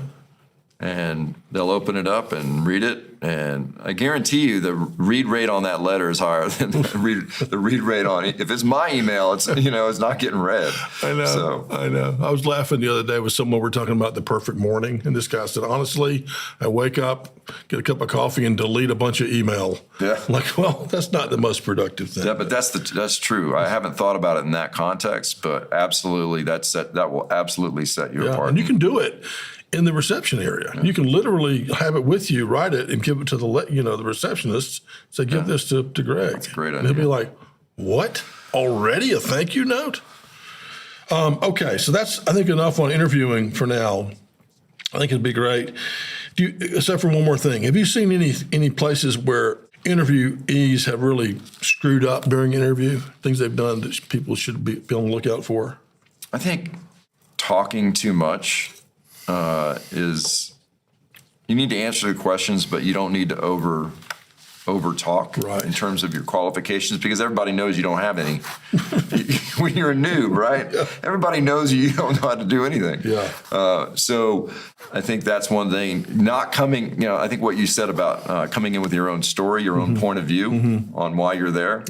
And they'll open it up and read it. And I guarantee you the read rate on that letter is higher than the read rate on it. If it's my email, it's not getting read. I know. I know. I was laughing the other day with someone, we're talking about the perfect morning. And this guy said, honestly, I wake up, get a cup of coffee and delete a bunch of email. Yeah. I'm like, well, that's not the most productive thing. Yeah, but that's true. I haven't thought about it in that context, but absolutely that will absolutely set you apart. And you can do it in the reception area. Yeah. You can literally have it with you, write it, and give it to the receptionist. Say, give this to Greg. That's a great idea. And he'll be like, what? Already a thank you note? Okay, so that's, I think, enough on interviewing for now. I think it'd be great. Except for one more thing. Have you seen any places where interviewees have really screwed up during interview? Things they've done that people should be on the lookout for? I think talking too much is you need to answer the questions, but you don't need to over talk in terms of your qualifications because everybody knows you don't have any. When you're a noob, right? Yeah. Everybody knows you don't know how to do anything. Yeah. So I think that's one thing. Not coming, I think what you said about coming in with your own story, your own point of view on why you're there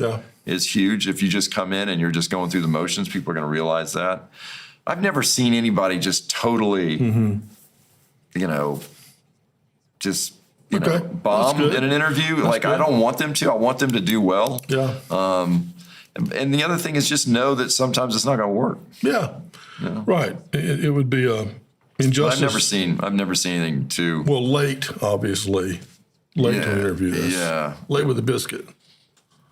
is huge. If you just come in and you're just going through the motions, people are going to realize that. I've never seen anybody just totally, just bomb in an interview. That's like good. I don't want them to. I want them to do well. Yeah. And the other thing is just know that sometimes it's not going to work. Yeah. Right. It would be injustice. I've never seen anything too. Well, late, obviously. Late to interview this. Yeah. Late with a biscuit.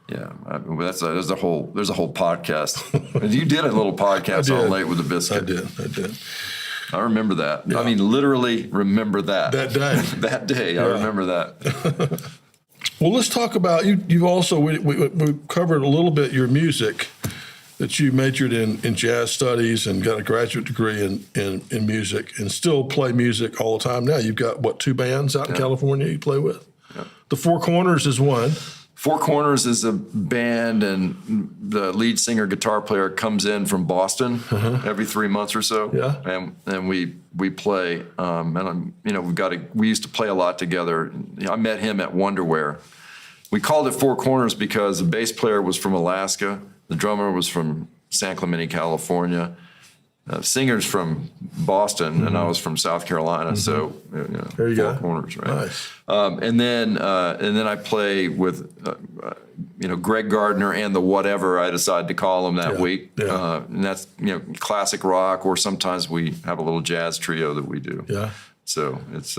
Yeah, there's a whole podcast. You did a little podcast on Late with a Biscuit. I did. I remember that. Yeah. I mean, literally remember that. That day. That day, I remember that. Well, let's talk about, you've also, we covered a little bit your music, that you majored in jazz studies and got a graduate degree in music and still play music all the time now. You've got, 2 bands out in California you play with? Yeah. The Four Corners is one. Four Corners is a band, and the lead singer, guitar player comes in from Boston every 3 months or so. Yeah. And we play, we used to play a lot together. I met him at Wonderwear. We called it Four Corners because the bass player was from Alaska, the drummer was from San Clemente, California, singer's from Boston, and I was from South Carolina. So there you go. Four Corners, right? Nice. And then I play with Greg Gardner and the Whatever I decided to call him that week. Yeah. And that's classic rock, or sometimes we have a little jazz trio that we do. Yeah. So it's.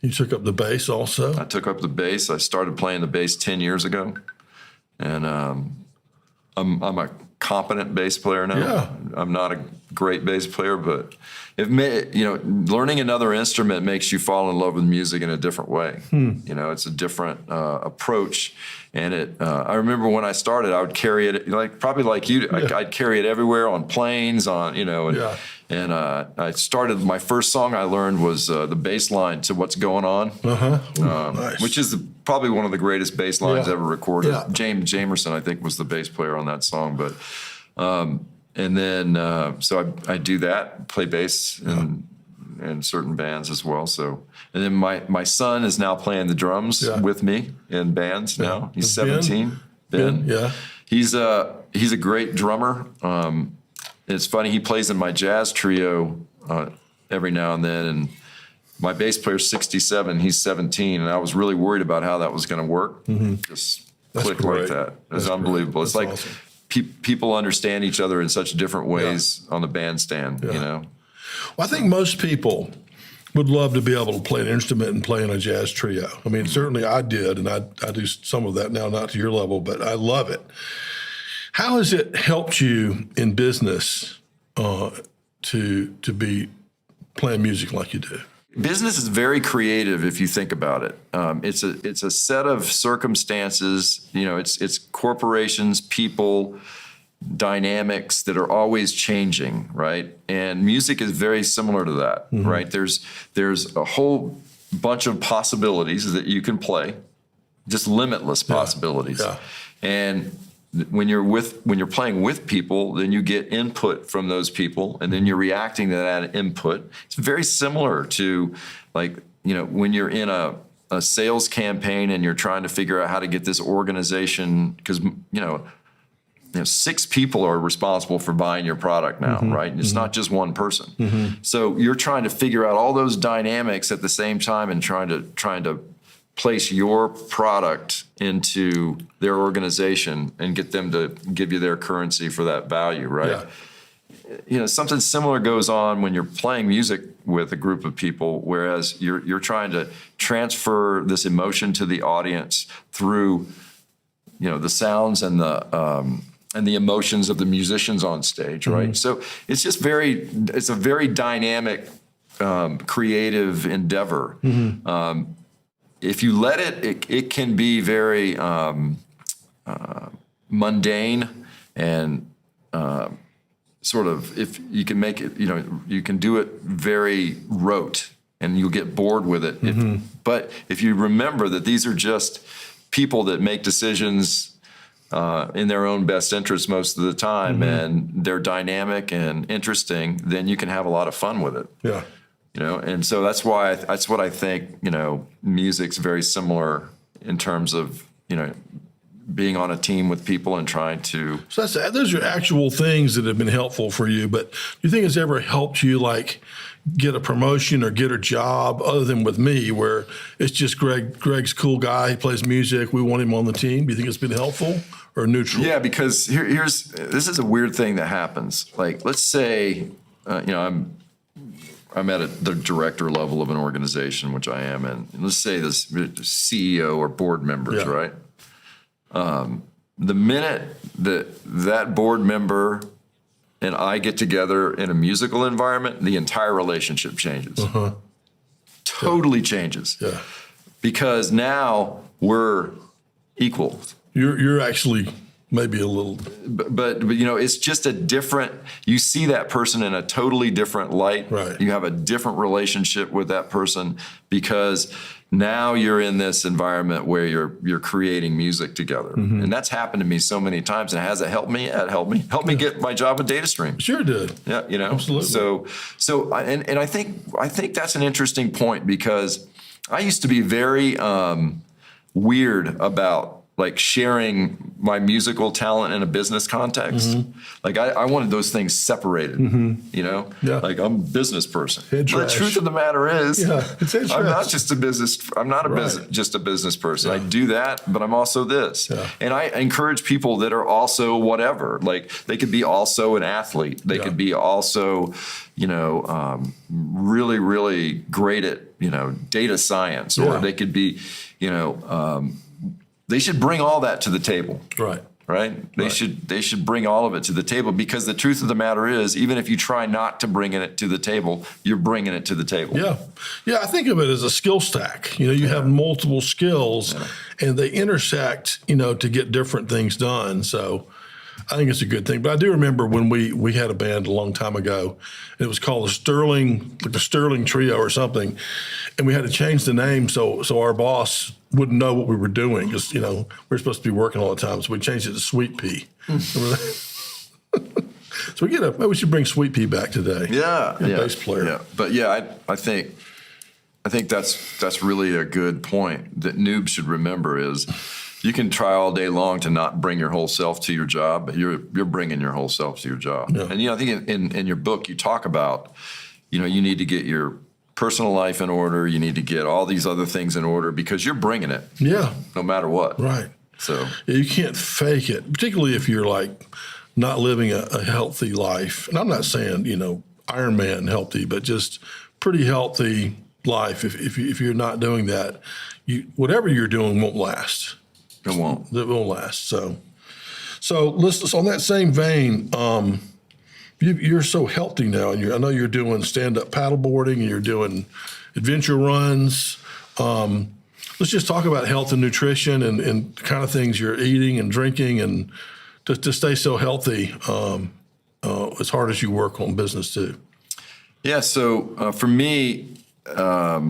You took up the bass also? I took up the bass. I started playing the bass 10 years ago, and I'm a competent bass player now. Yeah. I'm not a great bass player, but learning another instrument makes you fall in love with music in a different way. It's a different approach. And I remember when I started, I would carry it probably like you. I'd carry it everywhere on planes, and And I started, my first song I learned was the bass line to What's Going On, Nice. which is probably one of the greatest bass lines Yeah. ever recorded. Yeah. James Jamerson, I think, was the bass player on that song. But and then so I do that, play bass in certain bands as well. So and then my son is now playing the drums with me in bands now. He's Ben? 17. Ben, Yeah. he's a great drummer. It's funny, he plays in my jazz trio every now and then, and my bass player's 67, he's 17, and I was really worried about how that was going to work. Just clicked great. like that. It's That's unbelievable. great. It's That's like awesome. people understand each other in such different ways on the bandstand, you know? Well, I think most people would love to be able to play an instrument and play in a jazz trio. I mean, certainly I did, and I do some of that now, not to your level, but I love it. How has it helped you in business to be playing music like you do? Business is very creative if you think about it. It's a set of circumstances. You know, it's corporations, people, dynamics that are always changing, right? And music is very similar to that, right? There's a whole bunch of possibilities that you can play, just limitless possibilities. Yeah. And when you're playing with people, then you get input from those people, and then you're reacting to that input. It's very similar to, like, you know, when you're in a sales campaign and you're trying to figure out how to get this organization, because you know 6 people are responsible for buying your product now, right? It's not just one person. So you're trying to figure out all those dynamics at the same time and trying to place your product into their organization and get them to give you their currency for that value, right? Yeah. You know, something similar goes on when you're playing music with a group of people, whereas you're trying to transfer this emotion to the audience through, you know, the sounds and the emotions of the musicians on stage, right? So it's just it's a very dynamic, creative endeavor. If you let it can be very mundane and sort of, if you can make it, you know, you can do it very rote and you'll get bored with it. But if you remember that these are just people that make decisions in their own best interest most of the time, and they're dynamic and interesting, then you can have a lot of fun with it. Yeah. You know, and so that's what I think, you know, music's very similar in terms of, you know, being on a team with people and trying to. So those are actual things that have been helpful for you, but do you think it's ever helped you, like, get a promotion or get a job other than with me, where it's just Greg's cool guy, he plays music, we want him on the team? Do you think it's been helpful or neutral? Yeah, because this is a weird thing that happens. Like, let's say, you know, I'm at the director level of an organization, which I am, and let's say this CEO or board members, right? The minute that board member and I get together in a musical environment, the entire relationship changes. Totally changes. Yeah. Because now we're equal. You're actually maybe a little. But you know, it's just a different, you see that person in a totally different light. Right. You have a different relationship with that person because now you're in this environment where you're creating music together. And that's happened to me so many times. And has it helped me? Yeah, it helped me. Helped me get my job with DataStream. Sure did. Yeah, you know. Absolutely. So I think that's an interesting point, because I used to be very weird about, like, sharing my musical talent in a business context. Like, I wanted those things separated, you know? Yeah. Like, I'm a business person. Head But the trash. truth of the matter is, it's head I'm not trash. just a business, I'm not just a business person. I do that, but I'm also this. Yeah. And I encourage people that are also whatever. Like, they could be also an athlete. They could be also, you know, really, really great at, you know, data science, or they could be, you know, they should bring all that to the table. Right? They should bring all of it to the table, because the truth of the matter is, even if you try not to bring it to the table, you're bringing it to the table. Yeah, I think of it as a skill stack. You know, you have multiple skills and they intersect, you know, to get different things done. So I think it's a good thing. But I do remember when we had a band a long time ago, and it was called the Sterling Trio or something, and we had to change the name so our boss wouldn't know what we were doing because we're supposed to be working all the time, so we changed it to Sweet Pea. Remember that? So maybe we should bring Sweet Pea back today. Yeah, bass player. Yeah, but I think that's really a good point that noobs should remember is you can try all day long to not bring your whole self to your job, but you're bringing your whole self to your job. Yeah. And I think in your book you talk about you need to get your personal life in order, you need to get all these other things in order because you're bringing it. Yeah. No matter what. Right. So you can't fake it, particularly if you're like not living a healthy life. And I'm not saying, Iron Man healthy, but just pretty healthy life. If you're not doing that, whatever you're doing won't last. It won't. It won't last. So listen, on that same vein, you're so healthy now. And I know you're doing stand-up paddleboarding and you're doing adventure runs. Let's just talk about health and nutrition and the kind of things you're eating and drinking and to stay so healthy as hard as you work on business too. Yeah. So for me, I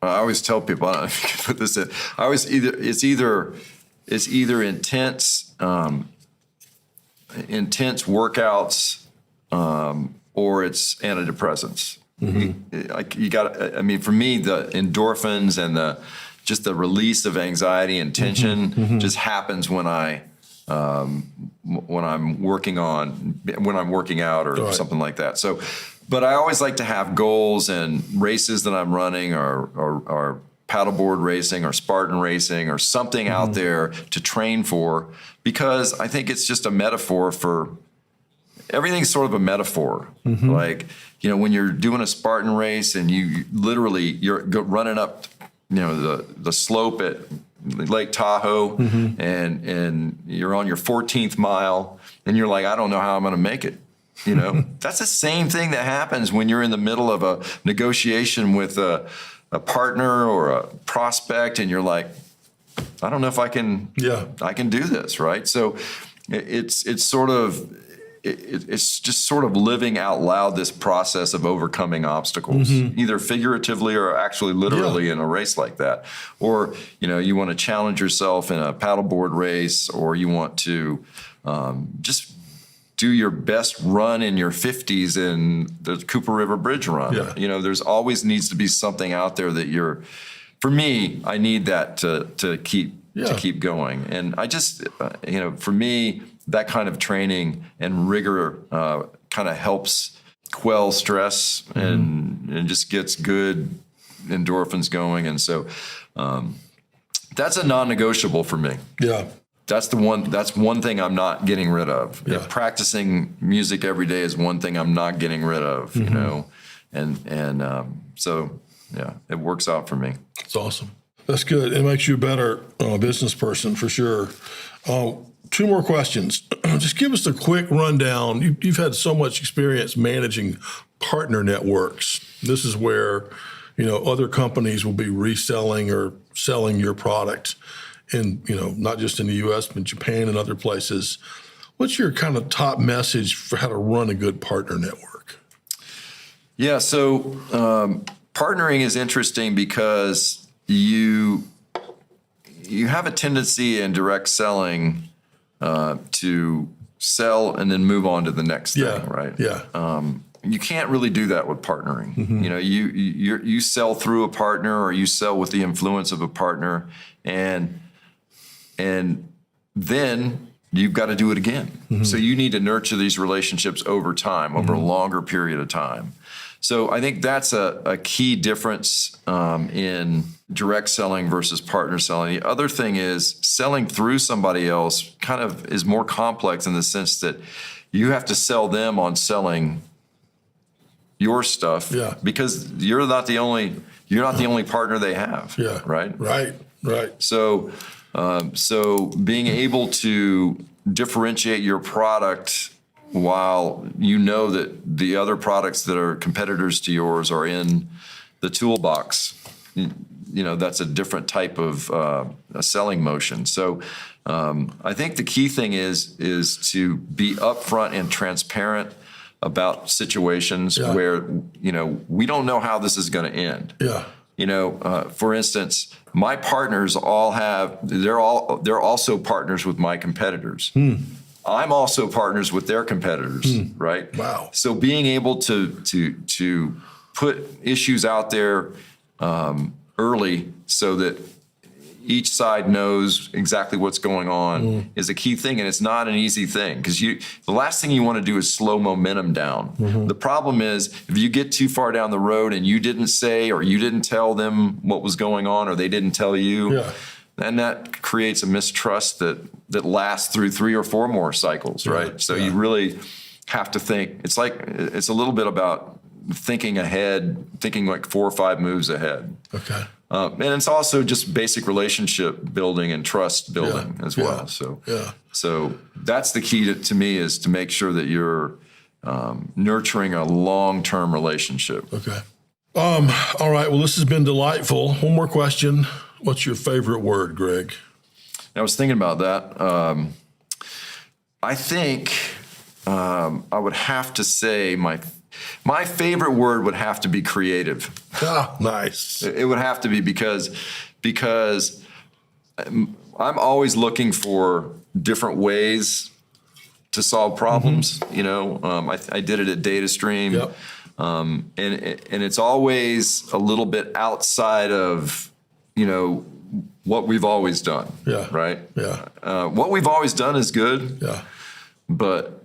always tell people, I don't know if you can put this in. It's either intense workouts or it's antidepressants. For me, the endorphins and just the release of anxiety and tension just happens when I'm working out or something like that. So, but I always like to have goals and races that I'm running or paddleboard racing or Spartan racing or something out there to train for, because I think it's just a metaphor for everything's sort of a metaphor. Like, when you're doing a Spartan race and you're running up, the slope at Lake Tahoe and you're on your 14th mile and you're like, I don't know how I'm going to make it. That's the same thing that happens when you're in the middle of a negotiation with a partner or a prospect and you're like, I don't know if I can do this. Right. So it's just sort of living out loud this process of overcoming obstacles, either figuratively or actually literally in a race like that. Or, you want to challenge yourself in a paddleboard race, or you want to just do your best run in your 50s in the Cooper River Bridge run. There's always needs to be something out there that for me, I need that to keep going. And I just, for me, that kind of training and rigor kind of helps quell stress and just gets good endorphins going. And so that's a non-negotiable for me. Yeah. That's one thing I'm not getting rid of. Yeah. Practicing music every day is one thing I'm not getting rid of, so it works out for me. That's awesome. That's good. It makes you a better business person for sure. Two more questions. Just give us a quick rundown. You've had so much experience managing partner networks. This is where, other companies will be reselling or selling your product in, not just in the U.S., but Japan and other places. What's your kind of top message for how to run a good partner network? Yeah, so partnering is interesting because you have a tendency in direct selling to sell and then move on to the next thing, right? Yeah. You can't really do that with partnering. You sell through a partner or you sell with the influence of a partner, and then you've got to do it again. So you need to nurture these relationships over time, over a longer period of time. So I think that's a key difference in direct selling versus partner selling. The other thing is selling through somebody else kind of is more complex in the sense that you have to sell them on selling your stuff because you're not the only partner they have. Yeah. Right. So being able to differentiate your product while you know that the other products that are competitors to yours are in the toolbox, that's a different type of a selling motion. So I think the key thing is to be upfront and transparent about situations where, we don't know how this is going to end. Yeah. For instance, my partners they're also partners with my competitors. I'm also partners with their competitors, right? Wow. So being able to put issues out there early so that each side knows exactly what's going on is a key thing, and it's not an easy thing because the last thing you want to do is slow momentum down. The problem is if you get too far down the road and you didn't say or you didn't tell them what was going on or they didn't tell you, then that creates a mistrust that lasts through 3 or 4 more cycles, right? So you really have to think. It's a little bit about thinking ahead, thinking like 4 or 5 moves ahead. Okay. And it's also just basic relationship building and trust building as well. So that's the key to me, is to make sure that you're nurturing a long-term relationship. Okay. All right. Well, this has been delightful. One more question. What's your favorite word, Greg? I was thinking about that. I think I would have to say my favorite word would have to be creative. Ah, nice. It would have to be because I'm always looking for different ways to solve problems. I did it at DataStream, and it's always a little bit outside of what we've always done. Right. What we've always done is good. But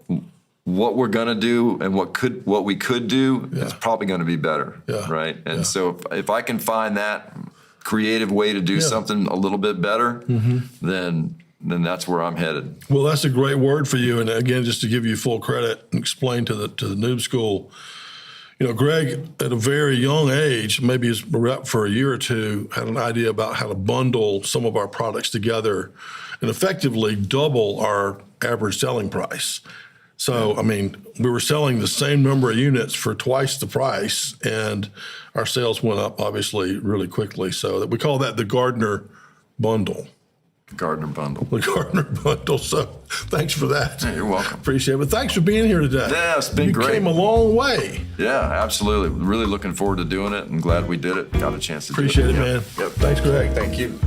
what we're going to do and what we could do is probably going to be better. Right. And so if I can find that creative way to do something a little bit better, then that's where I'm headed. Well, that's a great word for you. And again, just to give you full credit and explain to the Noob School, Greg, at a very young age, maybe he's up for a year or two, had an idea about how to bundle some of our products together and effectively double our average selling price. So, we were selling the same number of units for twice the price, and our sales went up, obviously, really quickly. So we call that the Gardner bundle. Gardner bundle. The Gardner bundle. So thanks for that. You're welcome. Appreciate it. But thanks for being here today. Yeah, it's been great. You came a long way. Yeah, absolutely. Really looking forward to doing it and glad we did it. Got a chance to Appreciate do it. it, man. Yep. Thanks, Greg. Thank you.